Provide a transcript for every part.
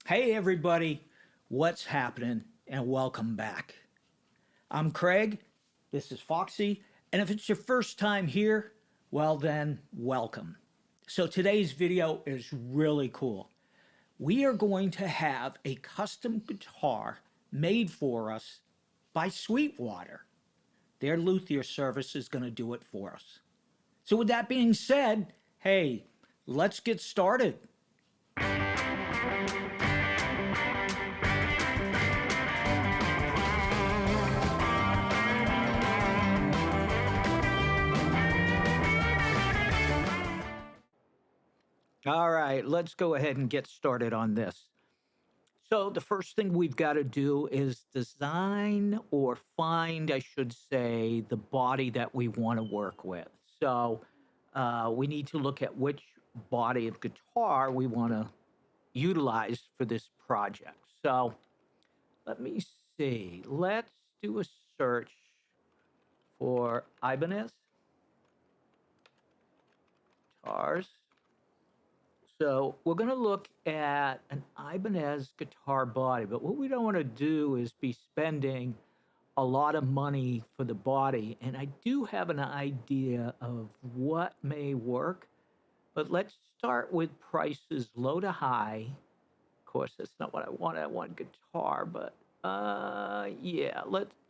Hey everybody, what's happening and welcome back. I'm Craig, this is Foxy, and if it's your first time here, well then, welcome. So today's video is really cool. We are going to have a custom guitar made for us by Sweetwater. Their luthier service is going to do it for us. So with that being said, hey, let's get started. All right, let's go ahead and get started on this. So the first thing we've got to do is design or find, I should say, the body that we want to work with. So we need to look at which body of guitar we want to utilize for this project. So let me see. Let's do a search for Ibanez guitars. So we're going to look at an Ibanez guitar body, but what we don't want to do is be spending a lot of money for the body. And I do have an idea of what may work, but let's start with prices low to high. Of course, that's not what I want. I want guitar, but yeah,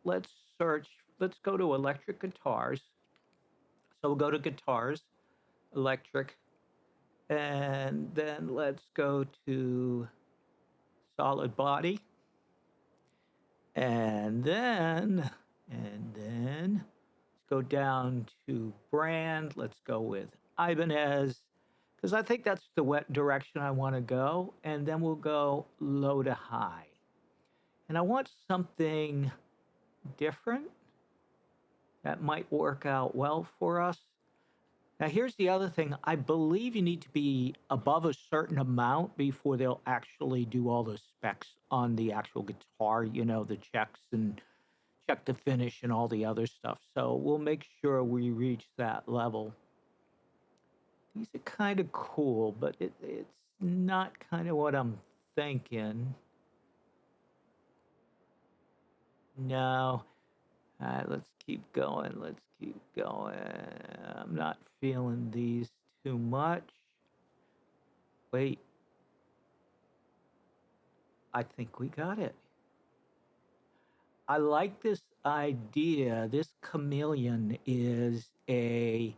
let's search. Let's go to electric guitars. So we'll go to guitars, electric. And then let's go to solid body. And then let's go down to brand. Let's go with Ibanez, because I think that's the wet direction I want to go. And then we'll go low to high. And I want something different that might work out well for us. Now, here's the other thing. I believe you need to be above a certain amount before they'll actually do all the specs on the actual guitar, you know, the checks and check the finish and all the other stuff. So we'll make sure we reach that level. These are kind of cool, but it's not kind of what I'm thinking. No. All right, let's keep going. Let's keep going. I'm not feeling these too much. Wait. I think we got it. I like this idea. This chameleon is a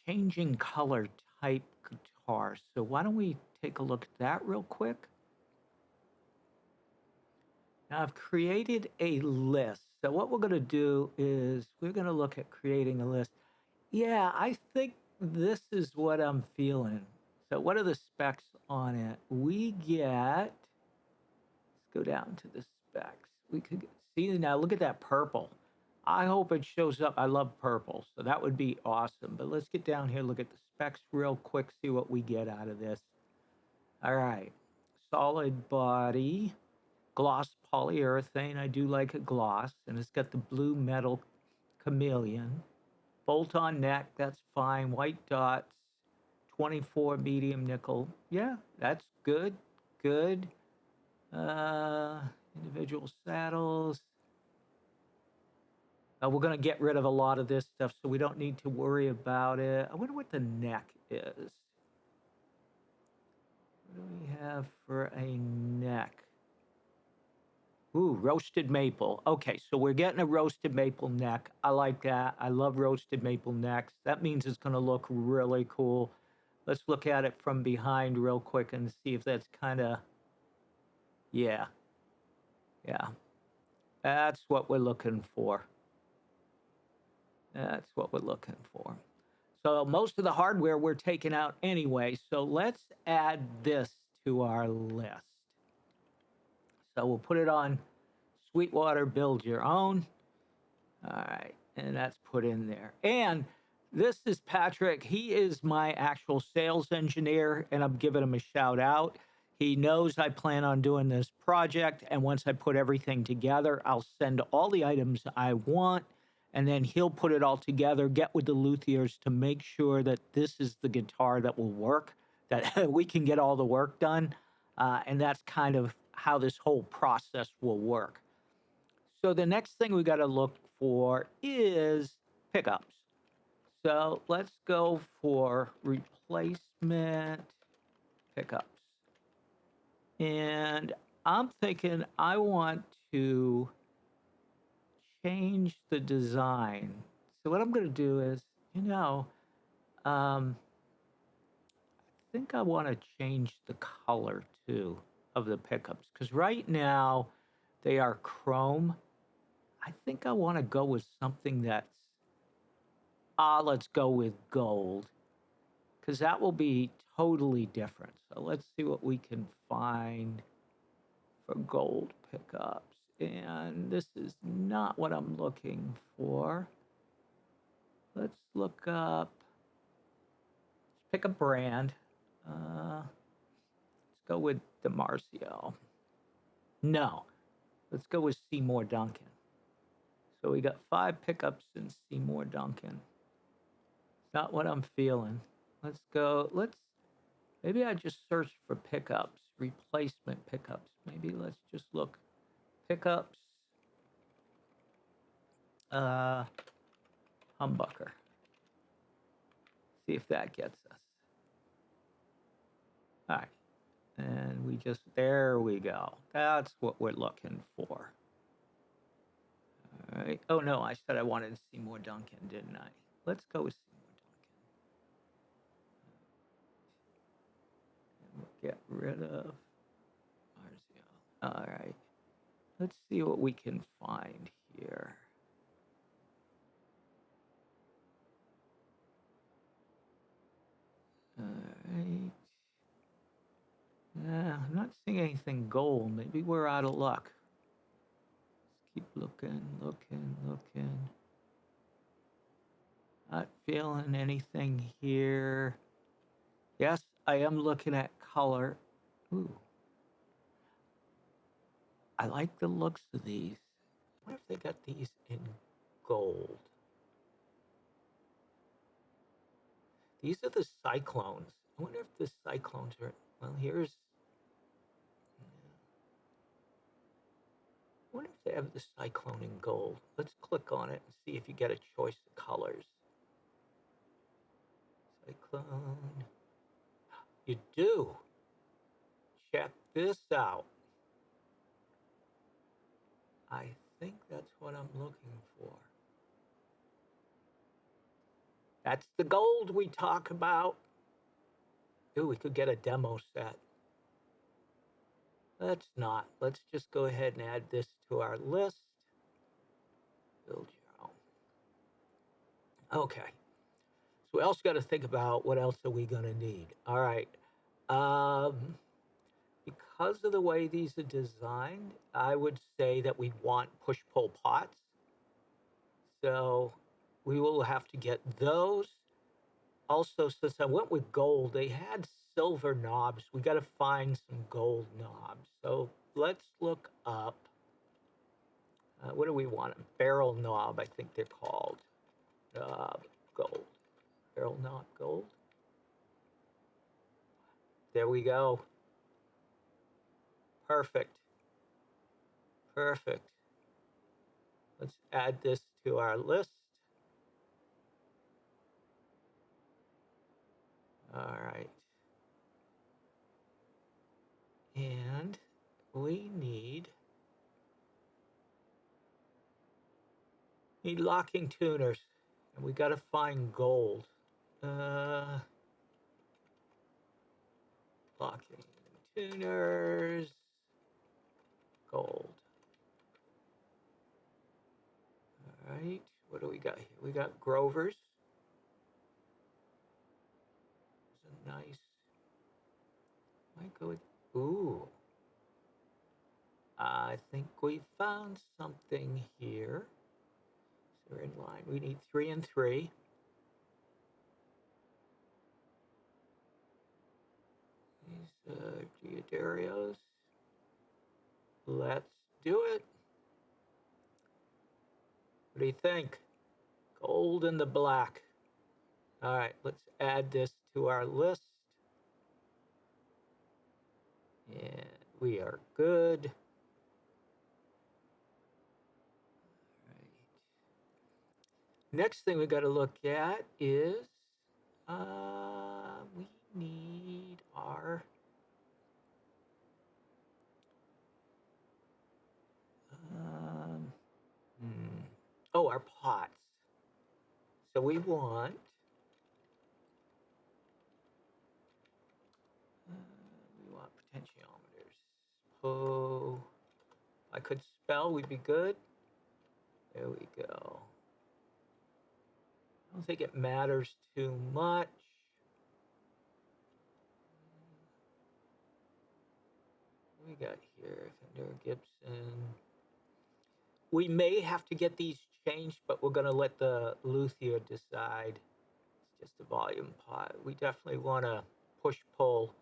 changing color type guitar. So why don't we take a look at that real quick? Now I've created a list. So what we're going to do is we're going to look at creating a list. Yeah, I think this is what I'm feeling. So what are the specs on it? We get, let's go down to the specs. We could see now, look at that purple. I hope it shows up. I love purple, so that would be awesome. But let's get down here, look at the specs real quick, see what we get out of this. All right, solid body. Gloss polyurethane. I do like a gloss, and it's got the blue metal chameleon. Bolt-on neck, that's fine. White dots, 24 medium nickel. Yeah, that's good. Good. Individual saddles. We're going to get rid of a lot of this stuff, so we don't need to worry about it. I wonder what the neck is. What do we have for a neck? Ooh, roasted maple. Okay, so we're getting a roasted maple neck. I like that. I love roasted maple necks. That means it's going to look really cool. Let's look at it from behind real quick and see if that's kind of, yeah. Yeah. That's what we're looking for. That's what we're looking for. So most of the hardware we're taking out anyway. So let's add this to our list. So we'll put it on Sweetwater, build your own. All right, and that's put in there. And this is Patrick. He is my actual sales engineer, and I'm giving him a shout out. He knows I plan on doing this project, and once I put everything together, I'll send all the items I want, and then he'll put it all together, get with the luthiers to make sure that this is the guitar that will work, that we can get all the work done. And that's kind of how this whole process will work. So the next thing we got to look for is pickups. So let's go for replacement pickups. And I'm thinking I want to change the design. So what I'm going to do is, I think I want to change the color too of the pickups because right now they are chrome. I think I want to go with something that's, let's go with gold because that will be totally different. So let's see what we can find for gold pickups. And this is not what I'm looking for. Let's look up, let's pick a brand. Let's go with DiMarzio. No, let's go with Seymour Duncan. So we got 5 pickups in Seymour Duncan. Not what I'm feeling. Let's go. Maybe I just search for pickups, replacement pickups. Maybe let's just look pickups, uh, humbucker. See if that gets us. All right. And there we go. That's what we're looking for. All right. Oh, no, I said I wanted Seymour Duncan, didn't I? Let's go with Seymour Duncan. And we'll get rid of Marzio. All right. Let's see what we can find here. All right. I'm not seeing anything gold. Maybe we're out of luck. Let's keep looking. Not feeling anything here. Yes, I am looking at color. Ooh. I like the looks of these. I wonder if they got these in gold. These are the Cyclones. I wonder if the Cyclones are. Well, here's. I wonder if they have the Cyclone in gold. Let's click on it and see if you get a choice of colors. Cyclone. You do. Check this out. I think that's what I'm looking for. That's the gold we talk about. Ooh, we could get a demo set. Let's not. Let's just go ahead and add this to our list. Build your own. Okay. So we also got to think about what else are we going to need. All right. Because of the way these are designed, I would say that we want push-pull pots. So we will have to get those. Also, since I went with gold, they had silver knobs. We got to find some gold knobs. So let's look up. What do we want? A barrel knob, I think they're called. Gold. Barrel knob gold. There we go. Perfect. Perfect. Let's add this to our list. All right. And we need locking tuners. And we got to find gold. Locking tuners. Gold. All right. What do we got here? We got Grover's. It's a nice. Might go with. Ooh. I think we found something here. So we're in line. We need 3 and 3. These Giuderios. Let's do it. What do you think? Gold and the black. All right, let's add this to our list. We are good. Right. Next thing we got to look at is we need our um, oh, our pots. So we want potentiometers. Oh, if I could spell, we'd be good. There we go. I don't think it matters too much. What we got here? Fender Gibson. We may have to get these changed, but we're going to let the luthier decide. It's just a volume pot. We definitely want to push pull.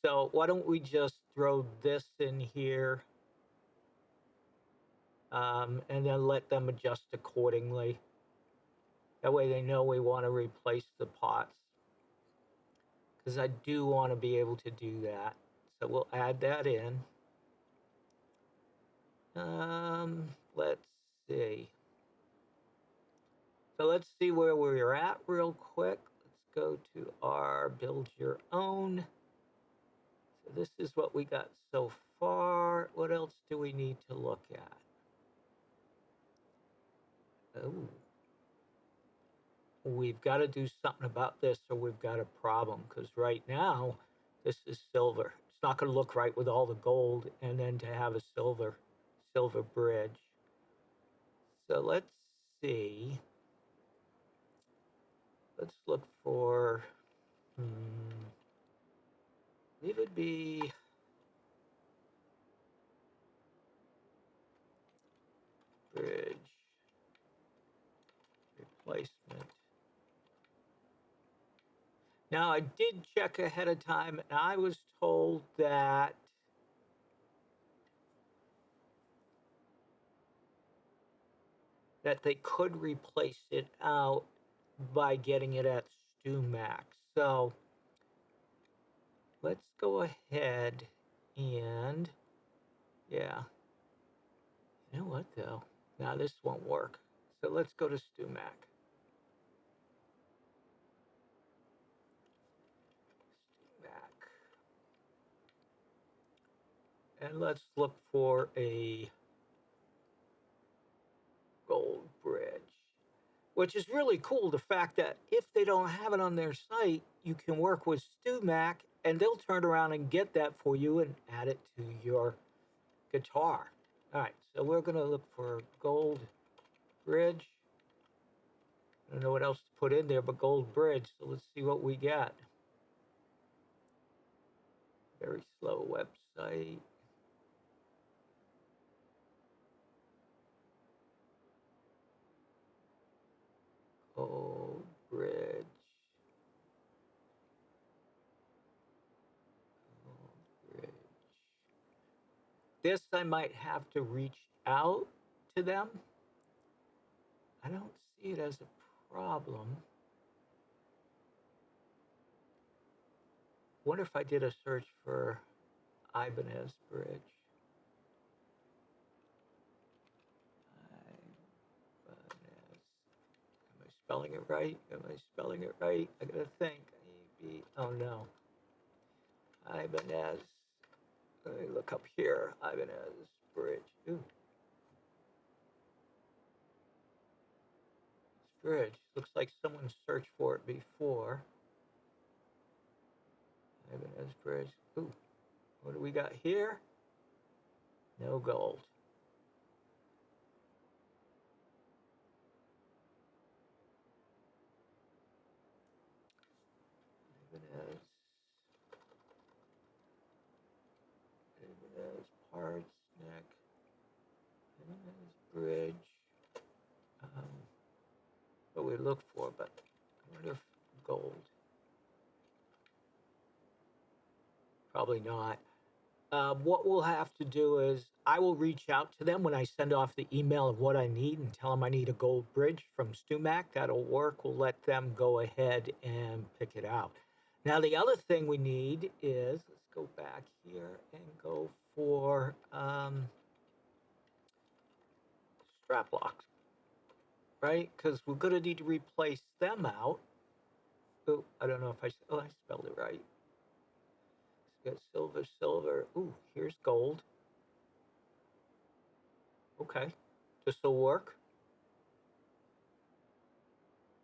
So why don't we just throw this in here and then let them adjust accordingly. That way they know we want to replace the pots. Because I do want to be able to do that. So we'll add that in. Let's see. So let's see where we're at real quick. Let's go to our build your own. So this is what we got so far. What else do we need to look at? Oh, we've got to do something about this or we've got a problem because right now this is silver. It's not going to look right with all the gold and then to have a silver bridge. So let's see. Let's look for, it would be bridge replacement. Now, I did check ahead of time, and I was told that they could replace it out by getting it at StewMac. So let's go ahead and, yeah. You know what, though? Now, this won't work. So let's go to StewMac. StewMac. And let's look for a gold bridge, which is really cool. The fact that if they don't have it on their site, you can work with StewMac and they'll turn around and get that for you and add it to your guitar. All right, so we're going to look for gold bridge. I don't know what else to put in there but gold bridge, so let's see what we got. Very slow website. Gold bridge. Gold bridge. This I might have to reach out to them. I don't see it as a problem. Wonder if I did a search for Ibanez bridge. Ibanez. Am I spelling it right? Am I spelling it right? I gotta think. Oh no. Ibanez. Let me look up here. Ibanez bridge. Ooh. This bridge. Looks like someone searched for it before. Ibanez bridge. Ooh. What do we got here? No gold. Ibanez. Ibanez parts neck. Ibanez bridge. What we look for, but I wonder if gold. Probably not. What we'll have to do is I will reach out to them when I send off the email of what I need and tell them I need a gold bridge from StewMac. That'll work. We'll let them go ahead and pick it out. Now, the other thing we need is, let's go back here and go for strap locks, right? Because we're going to need to replace them out. Oh, I don't know if I spelled it right. Got silver, silver. Ooh, here's gold. Okay, this will work.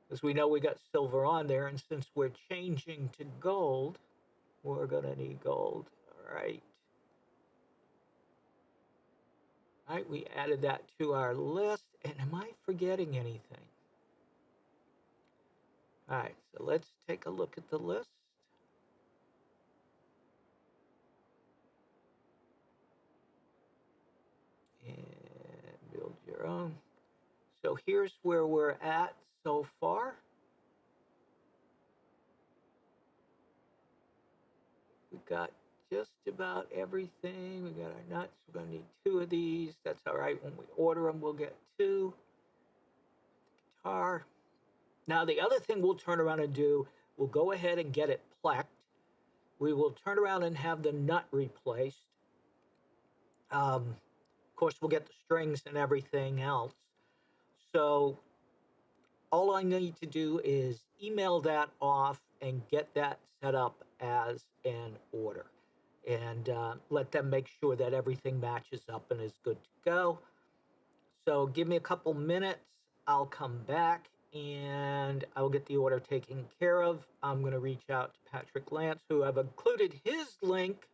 Because we know we got silver on there, and since we're changing to gold, we're gonna need gold. All right. All right, we added that to our list. And am I forgetting anything? All right, so let's take a look at the list. And build your own. So here's where we're at so far. We got just about everything. We got our nuts. We're going to need 2 of these. That's all right. When we order them, we'll get 2. Guitar. Now, the other thing we'll turn around and do, we'll go ahead and get it plecked. We will turn around and have the nut replaced. Of course, we'll get the strings and everything else. So all I need to do is email that off and get that set up as an order, and let them make sure that everything matches up and is good to go. So give me a couple minutes. I'll come back and I'll get the order taken care of. I'm going to reach out to Patrick Lance, who I've included his link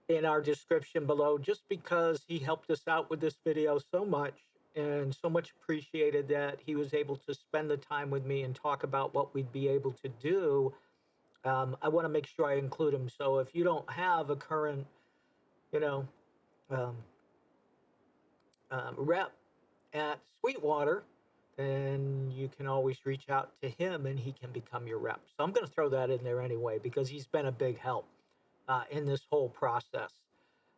in our description below, just because he helped us out with this video so much, and so much appreciated that he was able to spend the time with me and talk about what we'd be able to do. I want to make sure I include him. So if you don't have a current, you know, um, rep at Sweetwater, then you can always reach out to him and he can become your rep. So I'm going to throw that in there anyway, because he's been a big help in this whole process.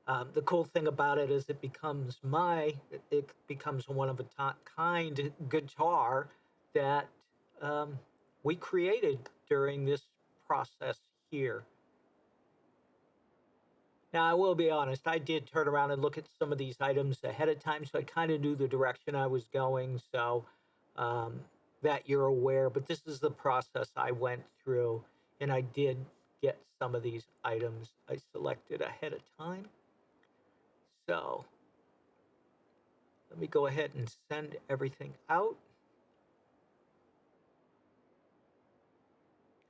The cool thing about it is it becomes one of a kind guitar that we created during this process here. Now, I will be honest, I did turn around and look at some of these items ahead of time, so I kind of knew the direction I was going, so um, that you're aware. But this is the process I went through, and I did get some of these items I selected ahead of time. So let me go ahead and send everything out.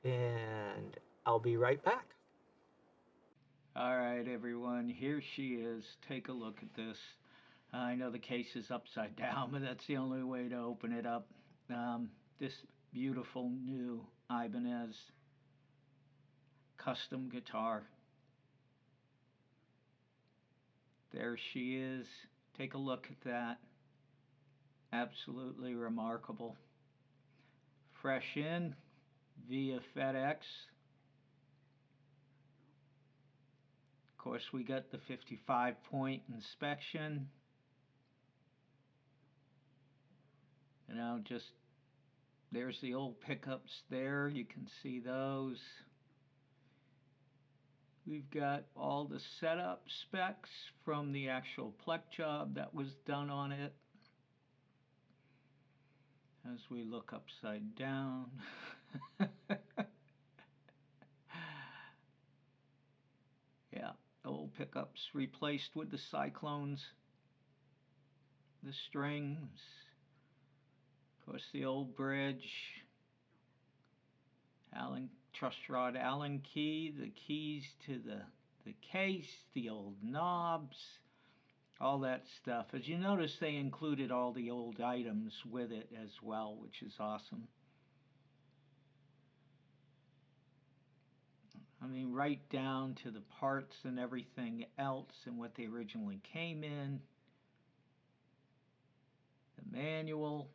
And I'll be right back. All right, everyone, here she is. Take a look at this. I know the case is upside down, but that's the only way to open it up. This beautiful new Ibanez custom guitar. There she is. Take a look at that. Absolutely remarkable. Fresh in via FedEx. Of course, we got the 55-point inspection. You know, just there's the old pickups there. You can see those. We've got all the setup specs from the actual plex job that was done on it. As we look upside down. Yeah, old pickups replaced with the cyclones. The strings. Of course, the old bridge. Allen truss rod Allen key, the keys to the case, the old knobs, all that stuff. As you notice, they included all the old items with it as well, which is awesome. I mean, right down to the parts and everything else and what they originally came in. The manual.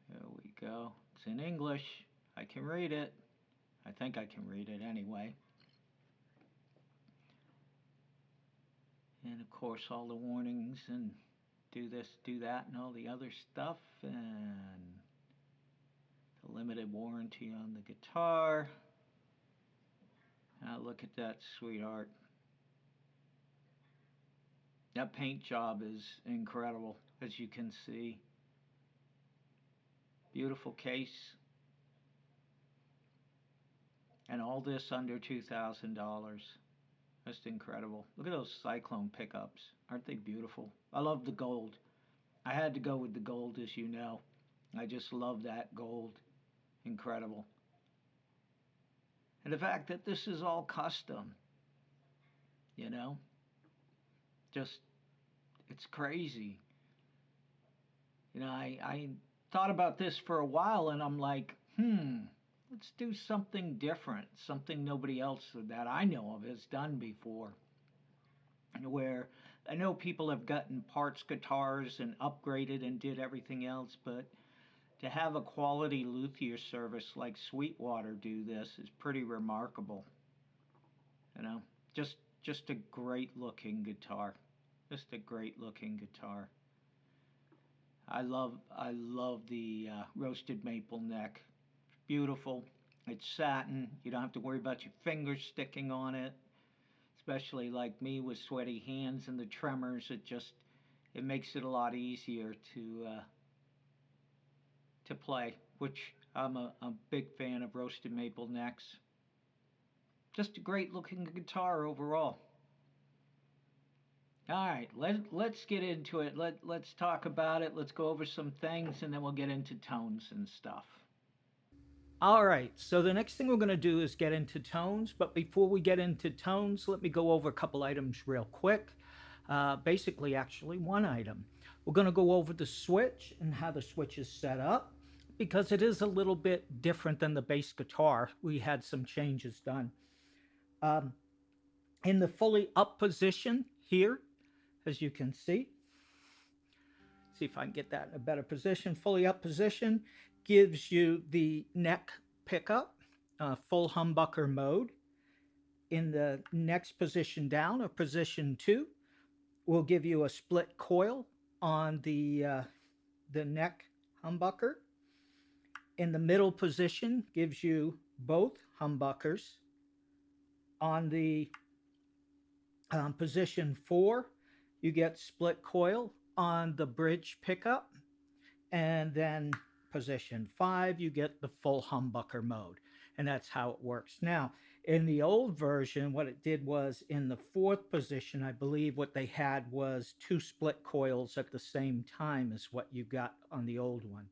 There we go. It's in English. I can read it. I think I can read it anyway. And of course, all the warnings and do this, do that, and all the other stuff. And the limited warranty on the guitar. Look at that, sweetheart. That paint job is incredible, as you can see. Beautiful case. And all this under $2,000. Just incredible. Look at those cyclone pickups. Aren't they beautiful? I love the gold. I had to go with the gold, as you know. I just love that gold. Incredible. And the fact that this is all custom, you know, just, it's crazy. I thought about this for a while and I'm like, let's do something different, something nobody else that I know of has done before. Where I know people have gotten parts guitars and upgraded and did everything else, but to have a quality luthier service like Sweetwater do this is pretty remarkable. You know, just a great looking guitar. Just a great looking guitar. I love the roasted maple neck. Beautiful. It's satin. You don't have to worry about your fingers sticking on it. Especially like me with sweaty hands and the tremors, it makes it a lot easier to play. Which I'm a big fan of roasted maple necks. Just a great looking guitar overall. All right, let's get into it. Let's talk about it. Let's go over some things, and then we'll get into tones and stuff. All right, so the next thing we're going to do is get into tones. But before we get into tones, let me go over a couple items real quick. Basically, actually, one item. We're going to go over the switch and how the switch is set up, because it is a little bit different than the bass guitar. We had some changes done. In the fully up position here, as you can see if I can get that in a better position. Fully up position gives you the neck pickup, full humbucker mode. In the next position down, or position 2, will give you a split coil on the neck humbucker. In the middle position gives you both humbuckers. On the position 4, you get split coil on the bridge pickup. And then position 5, you get the full humbucker mode. And that's how it works. Now, in the old version, what it did was in the 4th position, I believe what they had was 2 split coils at the same time as what you got on the old one.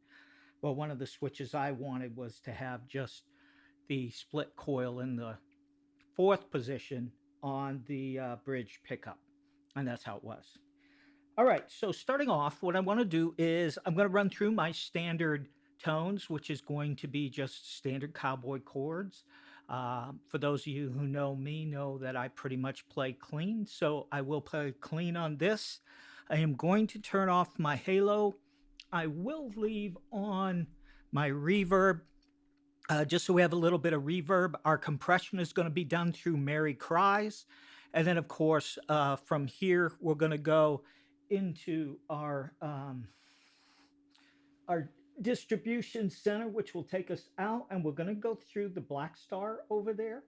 Well, one of the switches I wanted was to have just the split coil in the 4th position on the bridge pickup. And that's how it was. All right, so starting off, what I want to do is I'm going to run through my standard tones, which is going to be just standard cowboy chords. For those of you who know me, know that I pretty much play clean, so I will play clean on this. I am going to turn off my halo. I will leave on my reverb, just so we have a little bit of reverb. Our compression is going to be done through Mary Cries. And then, of course, from here, we're going to go into our distribution center, which will take us out, and we're going to go through the Black Star over there.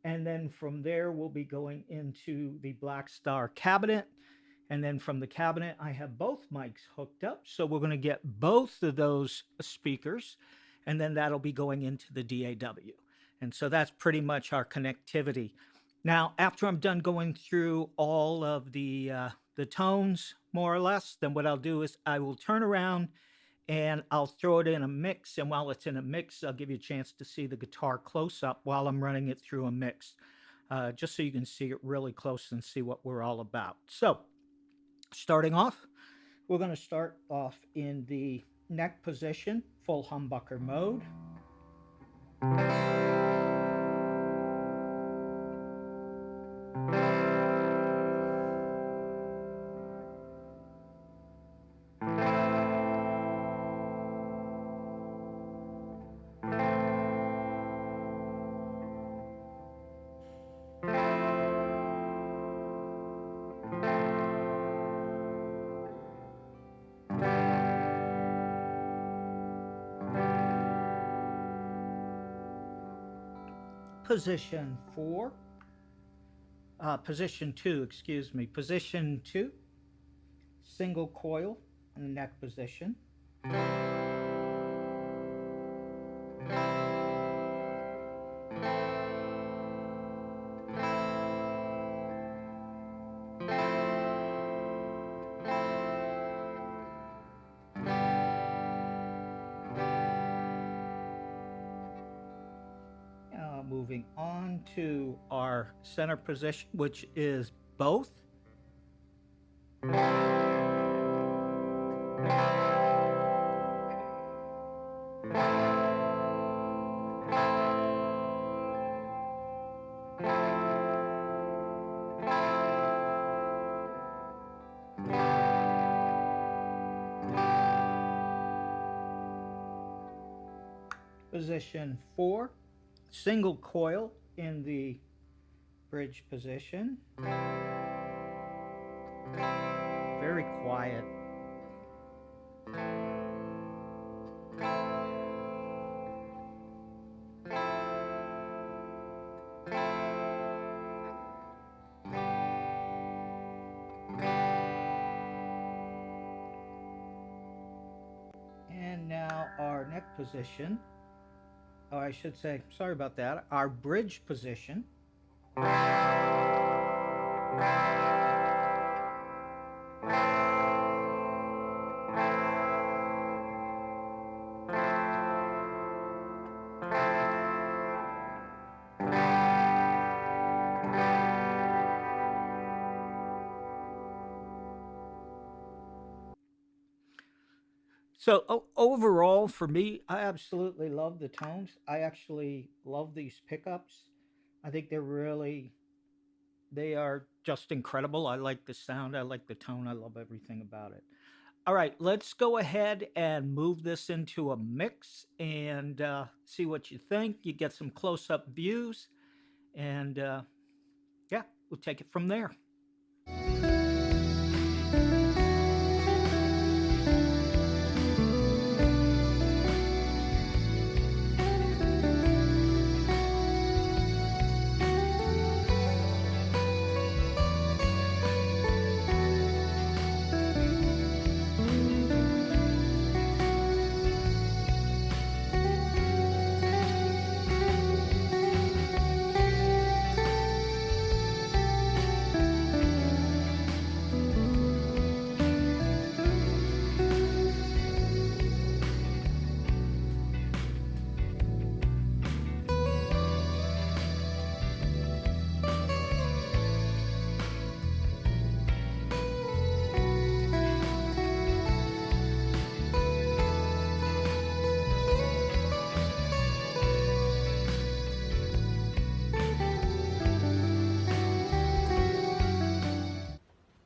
And then from there, we'll be going into the Black Star cabinet. And then from the cabinet, I have both mics hooked up. So we're going to get both of those speakers, and then that'll be going into the DAW. And so that's pretty much our connectivity. Now, after I'm done going through all of the tones, more or less, then what I'll do is I will turn around and I'll throw it in a mix. And while it's in a mix, I'll give you a chance to see the guitar close up while I'm running it through a mix, just so you can see it really close and see what we're all about. So starting off, we're going to start off in the neck position, full humbucker mode. position 4, position 2, excuse me, position 2, single coil in the neck position. Moving on to our center position, which is both. Position 4, single coil in the bridge position. Very quiet. And now our neck position. Oh, I should say, sorry about that, our bridge position. So overall, for me, I absolutely love the tones. I actually love these pickups. I think they are just incredible. I like the sound. I like the tone. I love everything about it. All right, let's go ahead and move this into a mix and see what you think. You get some close-up views, and yeah, we'll take it from there.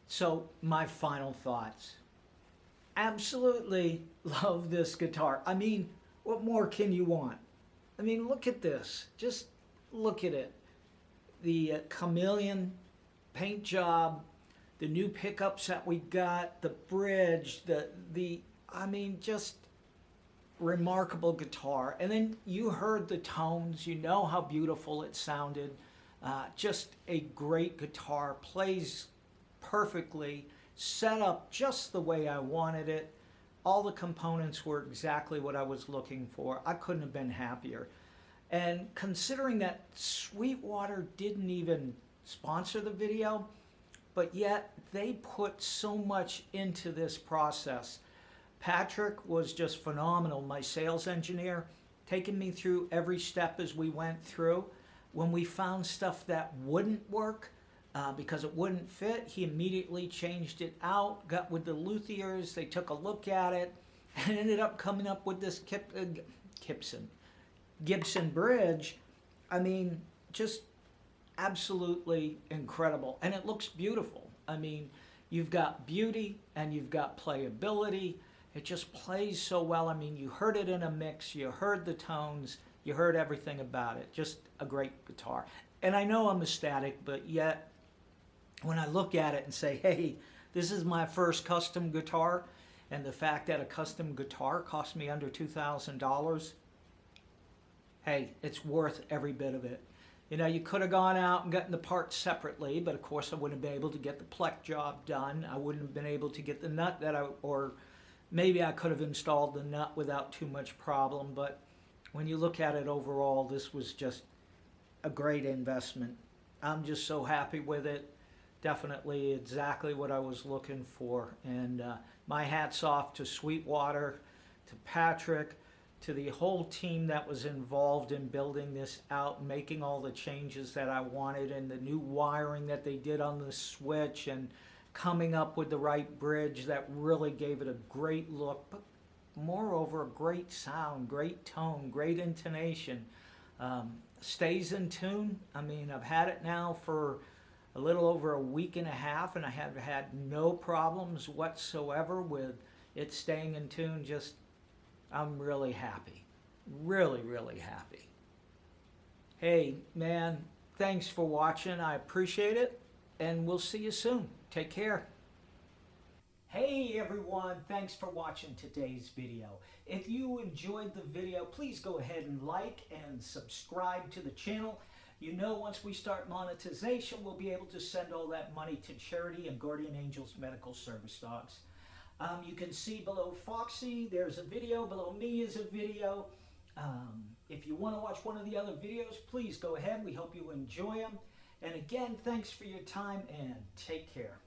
So, my final thoughts. Absolutely love this guitar. I mean, what more can you want? I mean, look at this. Just look at it. The chameleon paint job, the new pickups that we got, the bridge, I mean, just remarkable guitar. And then you heard the tones, you know how beautiful it sounded. Just a great guitar, plays perfectly, set up just the way I wanted it. All the components were exactly what I was looking for. I couldn't have been happier. And considering that Sweetwater didn't even sponsor the video, but yet they put so much into this process. Patrick was just phenomenal, my sales engineer, taking me through every step as we went through. When we found stuff that wouldn't work, because it wouldn't fit, he immediately changed it out, got with the luthiers, they took a look at it, and ended up coming up with this Gibson bridge. I mean, just absolutely incredible. And it looks beautiful. I mean, you've got beauty and you've got playability. It just plays so well. I mean, you heard it in a mix, you heard the tones, you heard everything about it. Just a great guitar. And I know I'm ecstatic, but yet when I look at it and say, hey, this is my first custom guitar, and the fact that a custom guitar cost me under $2,000, hey, it's worth every bit of it. You know, you could have gone out and gotten the parts separately, but of course I wouldn't have been able to get the plex job done. I wouldn't have been able to get the nut or maybe I could have installed the nut without too much problem. But when you look at it overall, this was just a great investment. I'm just so happy with it. Definitely exactly what I was looking for. And my hat's off to Sweetwater, to Patrick, to the whole team that was involved in building this out, making all the changes that I wanted, and the new wiring that they did on the switch, and coming up with the right bridge that really gave it a great look, but moreover, a great sound, great tone, great intonation. Stays in tune. I mean, I've had it now for a little over a week and a half, and I have had no problems whatsoever with it staying in tune. Just, I'm really happy. Really, really happy. Hey, man, thanks for watching. I appreciate it, and we'll see you soon. Take care. Hey everyone, thanks for watching today's video. If you enjoyed the video, please go ahead and like and subscribe to the channel. You know, once we start monetization, we'll be able to send all that money to charity and Guardian Angels Medical Service Dogs. You can see below Foxy, there's a video. Below me is a video. If you want to watch one of the other videos, please go ahead. We hope you enjoy them. And again, thanks for your time and take care.